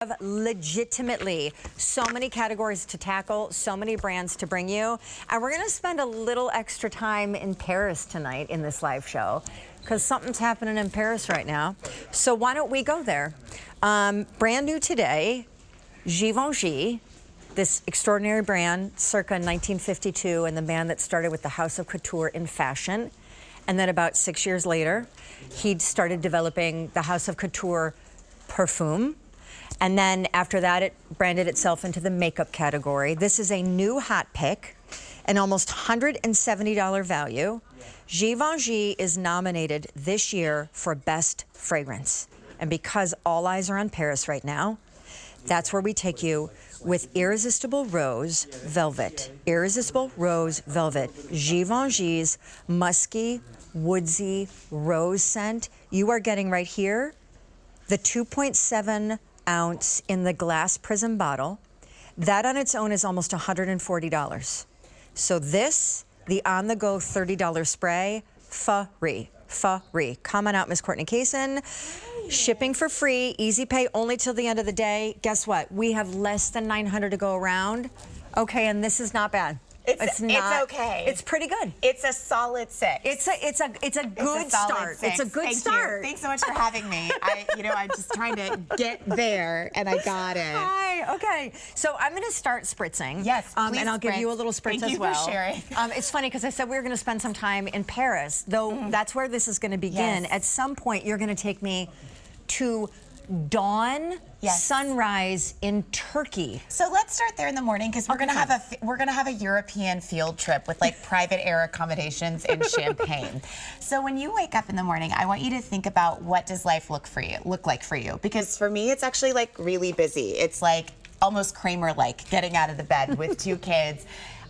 have legitimately so many categories to tackle, so many brands to bring you, and we're going to spend a little extra time in Paris tonight in this live show because something's happening in Paris right now. So why don't we go there? Brand new today, Givenchy, this extraordinary brand circa 1952, and the man that started with the House of Couture in fashion. And then about 6 years later, he started developing the House of Couture Parfum. And then after that, it branded itself into the makeup category. This is a new hot pick, an almost $170 value. Givenchy is nominated this year for Best Fragrance. And because all eyes are on Paris right now, that's where we take you with Irresistible Rose Velvet. Irresistible Rose Velvet. Givenchy's musky, woodsy rose scent. You are getting right here the 2.7-ounce in the glass prism bottle. That on its own is almost $140. So this, the on-the-go $30 spray, free. Come on out, Miss Courtney Kaysen. Shipping for free, easy pay only till the end of the day. Guess what? We have less than 900 to go around. Okay, and this is not bad. It's okay. It's pretty good. It's a solid 6. It's a good start. It's a good start. Thanks so much for having me. I'm just trying to get there, and I got it. Hi. Okay. So I'm going to start spritzing. Yes, please and I'll give you a little spritz as well. Thank you for sharing. It's funny because I said we were going to spend some time in Paris, though that's where this is going to begin. Yes. At some point, you're going to take me to dawn sunrise in Turkey. So let's start there in the morning because we're gonna have a European field trip with like private air accommodations in Champagne. So when you wake up in the morning, I want you to think about what does life look like for you? Because for me, it's actually like really busy. It's like almost Kramer-like getting out of the bed with 2 kids.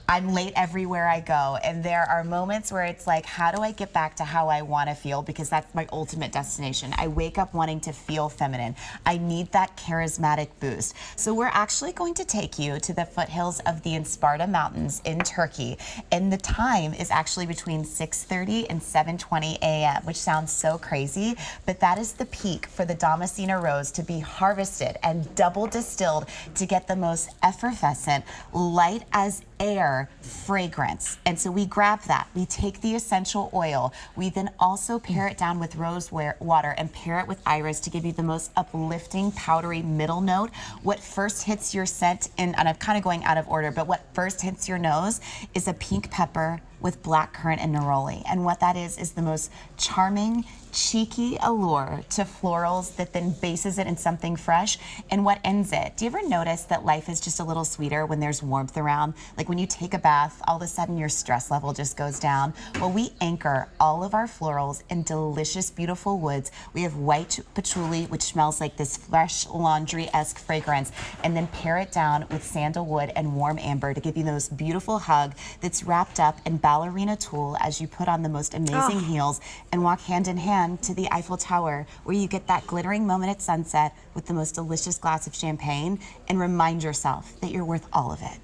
I'm late everywhere I go, and there are moments where it's like, how do I get back to how I want to feel? Because that's my ultimate destination. I wake up wanting to feel feminine. I need that charismatic boost. So we're actually going to take you to the foothills of the Isparta Mountains in Turkey, and the time is actually between 6:30 and 7:20 a.m., which sounds so crazy, but that is the peak for the Damascena rose to be harvested and double distilled to get the most effervescent, light as air fragrance. And so we grab that, we take the essential oil, we then also pair it down with rose water and pair it with iris to give you the most uplifting, powdery middle note. What first hits your scent, and I'm kind of going out of order, but what first hits your nose is a pink pepper with black currant and neroli. And what that is the most charming, cheeky allure to florals that then bases it in something fresh. And what ends it? Do you ever notice that life is just a little sweeter when there's warmth around? Like when you take a bath, all of a sudden your stress level just goes down. Well, we anchor all of our florals in delicious, beautiful woods. We have white patchouli, which smells like this fresh laundry-esque fragrance, and then pair it down with sandalwood and warm amber to give you the most beautiful hug that's wrapped up in ballerina tulle as you put on the most amazing heels and walk hand in hand to the Eiffel Tower, where you get that glittering moment at sunset with the most delicious glass of champagne, and remind yourself that you're worth all of it.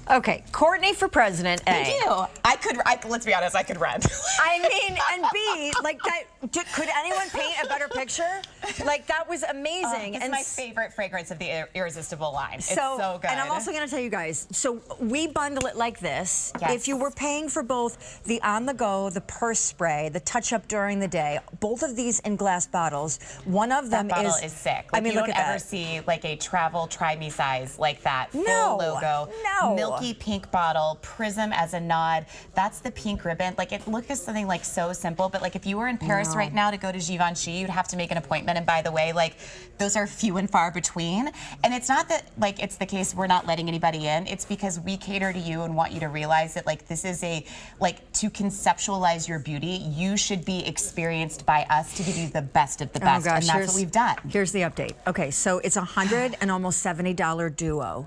Okay, Courtney for president, A. Thank you. Let's be honest, I could run. I mean, and B, like that, could anyone paint a better picture? Like, that was amazing. It's my favorite fragrance of the Irresistible line. It's so good. And I'm also gonna tell you guys, so we bundle it like this. Yes. If you were paying for both the on-the-go, the purse spray, the touch-up during the day, both of these in glass bottles, one of them that bottle is sick. Like, I mean, you look don't at ever that. see like a travel try me size like that. Full logo. No. Milky pink bottle, prism as a nod. That's the pink ribbon. Like, it looks like something like so simple, but like if you were in Paris right now to go to Givenchy, you'd have to make an appointment. And by the way, like, those are few and far between. And it's not that like it's the case we're not letting anybody in. It's because we cater to you and want you to realize that like this is to conceptualize your beauty, you should be experienced by us to give you the best of the best. Gosh, and that's what we've done. Here's the update. Okay, so it's $100 and almost $70 duo.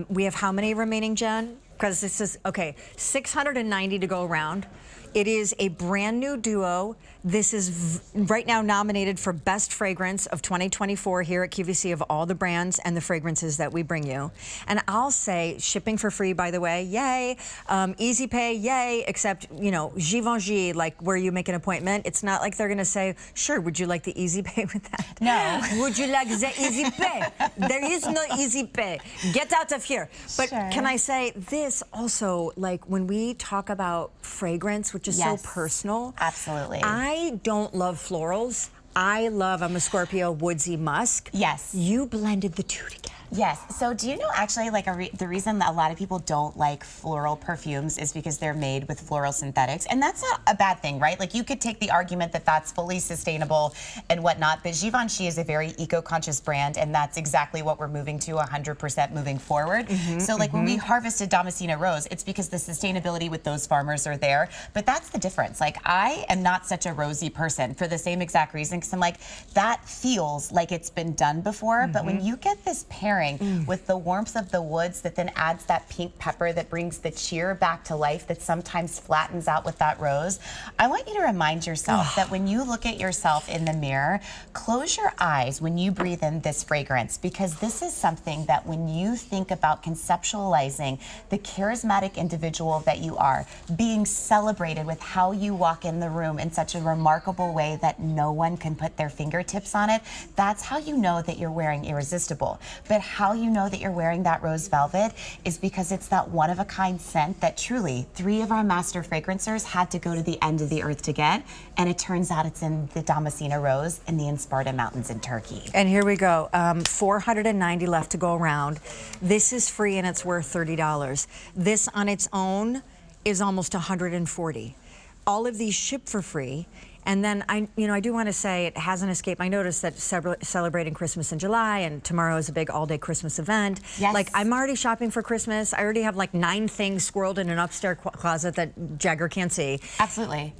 We have how many remaining, Jen? Because this is, okay, 690 to go around. It is a brand new duo. This is right now nominated for Best Fragrance of 2024 here at QVC of all the brands and the fragrances that we bring you. And I'll say shipping for free, by the way, yay. Easy pay, yay, except, you know, Givenchy, like where you make an appointment, it's not like they're gonna say, sure, would you like the easy pay with that? No. Would you like the easy pay? There is no easy pay. Get out of here. But Sure. can I say this also, like when we talk about fragrance, which is so personal. Absolutely. I don't love florals. I'm a Scorpio, woodsy musk. Yes. You blended the two together. Yes. So do you know actually like the reason that a lot of people don't like floral perfumes is because they're made with floral synthetics. And that's not a bad thing, right? Like you could take the argument that that's fully sustainable and whatnot, but Givenchy is a very eco-conscious brand, and that's exactly what we're moving to 100% moving forward. So like when we harvested Damascena rose, it's because the sustainability with those farmers are there. But that's the difference. Like I am not such a rosy person for the same exact reason, because I'm like, that feels like it's been done before. But when you get this pairing with the warmth of the woods that then adds that pink pepper that brings the cheer back to life that sometimes flattens out with that rose, I want you to remind yourself that when you look at yourself in the mirror, close your eyes when you breathe in this fragrance, because this is something that when you think about conceptualizing the charismatic individual that you are, being celebrated with how you walk in the room in such a remarkable way that no one can put their fingertips on it, that's how you know that you're wearing Irresistible. But how you know that you're wearing that rose velvet is because it's that one-of-a-kind scent that truly 3 of our master fragrancers had to go to the end of the earth to get, and it turns out it's in the Damascena rose in the Sparta Mountains in Turkey. And here we go, 490 left to go around. This is free and it's worth $30. This on its own is almost $140. All of these ship for free. And then I do want to say it hasn't escaped my notice that celebrating Christmas in July, and tomorrow is a big all-day Christmas event. Yes. Like I'm already shopping for Christmas. I already have like 9 things squirreled in an upstairs closet that Jagger can't see. Absolutely.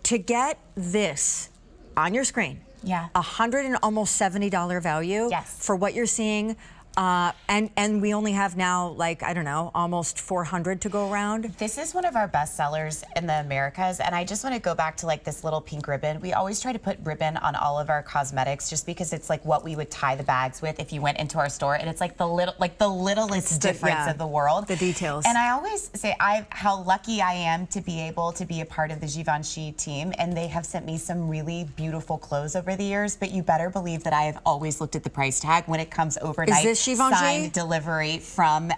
To get this on your screen, $100 and almost $70 value for what you're seeing. And we only have now, like, I don't know, almost 400 to go around. This is one of our best sellers in the Americas, and I just want to go back to like this little pink ribbon. We always try to put ribbon on all of our cosmetics just because it's like what we would tie the bags with if you went into our store, and it's like the littlest difference of the world. The details. And I always say how lucky I am to be able to be a part of the Givenchy team, and they have sent me some really beautiful clothes over the years, but you better believe that I have always looked at the price tag when it comes overnight. Is this Givenchy? Signed delivery from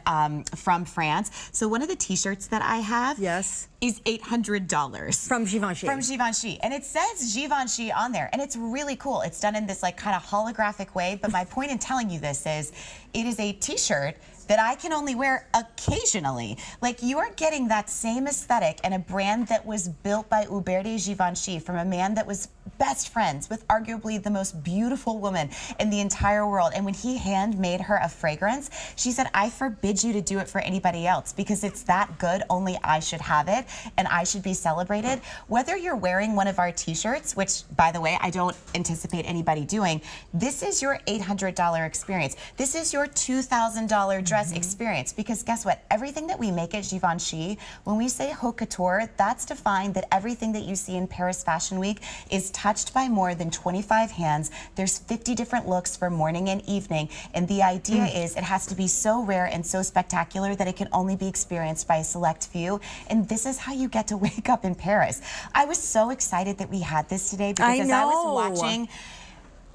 France. So one of the T-shirts that I have is $800 from Givenchy. From Givenchy, and it says Givenchy on there, and it's really cool. It's done in this like kind of holographic way. But my point in telling you this is, it is a T-shirt that I can only wear occasionally. Like you are getting that same aesthetic and a brand that was built by Hubert de Givenchy from a man that was best friends with arguably the most beautiful woman in the entire world. And when he handmade her a fragrance, she said, I forbid you to do it for anybody else because it's that good, only I should have it and I should be celebrated. Whether you're wearing one of our T-shirts, which by the way, I don't anticipate anybody doing, this is your $800 experience. This is your $2,000 dress experience, because guess what? Everything that we make at Givenchy, when we say haute couture, that's defined that everything that you see in Paris Fashion Week is touched by more than 25 hands. There's 50 different looks for morning and evening, and the idea is it has to be so rare and so spectacular that it can only be experienced by a select few, and this is how you get to wake up in Paris. I was so excited that we had this today because as I was watching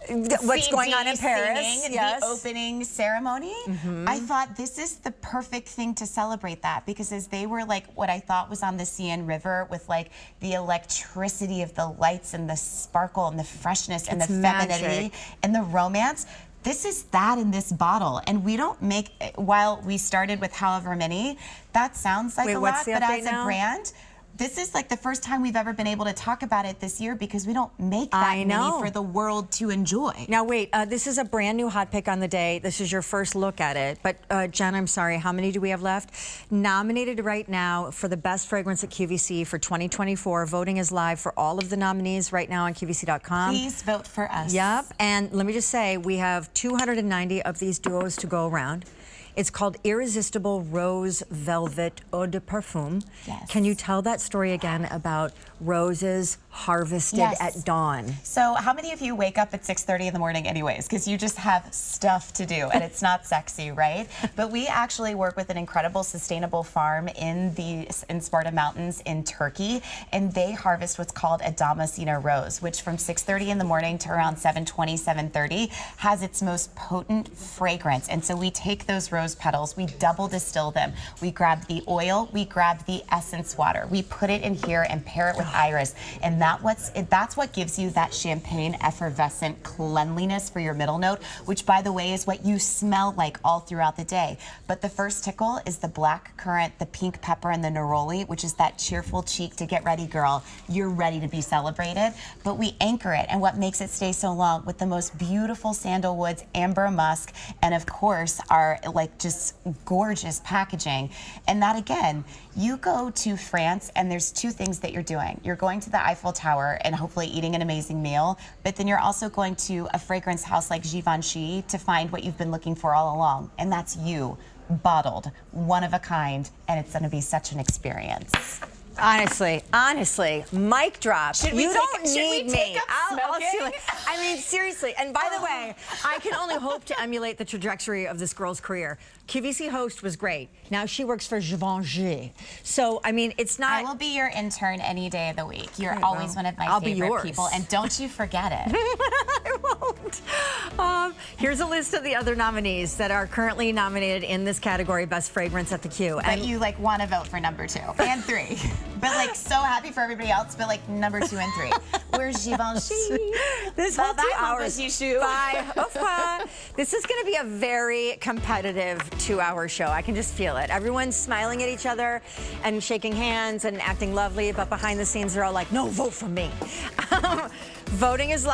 what's going on in Paris, the opening ceremony, I thought this is the perfect thing to celebrate that, because as they were like what I thought was on the Seine River with like the electricity of the lights and the sparkle and the freshness and the femininity and the romance, this is that in this bottle. And we don't make, while we started with however many, that sounds like a lot, but as a brand, this is like the first time we've ever been able to talk about it this year because we don't make that many for the world to enjoy. Now wait, this is a brand new hot pick on the day. This is your first look at it. But Jen, I'm sorry, how many do we have left? Nominated right now for the best fragrance at QVC for 2024. Voting is live for all of the nominees right now on QVC.com. Please vote for us. Yep, and let me just say, we have 290 of these duos to go around. It's called Irresistible Rose Velvet Eau de Parfum. Yes. Can you tell that story again about roses harvested at dawn? So how many of you wake up at 6:30 in the morning anyways? Because you just have stuff to do and it's not sexy, right? But we actually work with an incredible sustainable farm in Sparta Mountains in Turkey, and they harvest what's called a Damascena rose, which from 6:30 in the morning to around 7:20, 7:30 has its most potent fragrance. And so we take those rose petals, we double distill them, we grab the oil, we grab the essence water, we put it in here and pair it with iris, and that's what gives you that champagne effervescent cleanliness for your middle note, which by the way is what you smell like all throughout the day. But the first tickle is the black currant, the pink pepper, and the neroli, which is that cheerful cheek to get ready, girl. You're ready to be celebrated. But we anchor it, and what makes it stay so long with the most beautiful sandalwoods, amber musk, and of course our like just gorgeous packaging. And that again, you go to France and there's two things that you're doing. You're going to the Eiffel Tower and hopefully eating an amazing meal, but then you're also going to a fragrance house like Givenchy to find what you've been looking for all along, and that's you, bottled, one of a kind, and it's gonna be such an experience. Honestly, mic drop. You don't need me. I'll see. I mean, seriously. And by the way, I can only hope to emulate the trajectory of this girl's career. QVC host was great. Now she works for Givenchy. So, I mean, it's not... I will be your intern any day of the week. You're always one of my favorite people, and don't you forget it. I won't. Here's a list of the other nominees that are currently nominated in this category, Best Fragrance at the Q. But you like want to vote for number 2 and 3. But like so happy for everybody else, but like number 2 and 3. Where's Givenchy? This whole 2 hours. Bye. Au revoir. This is going to be a very competitive 2-hour show. I can just feel it. Everyone's smiling at each other and shaking hands and acting lovely, but behind the scenes they're all like, no, vote for me. Voting is live.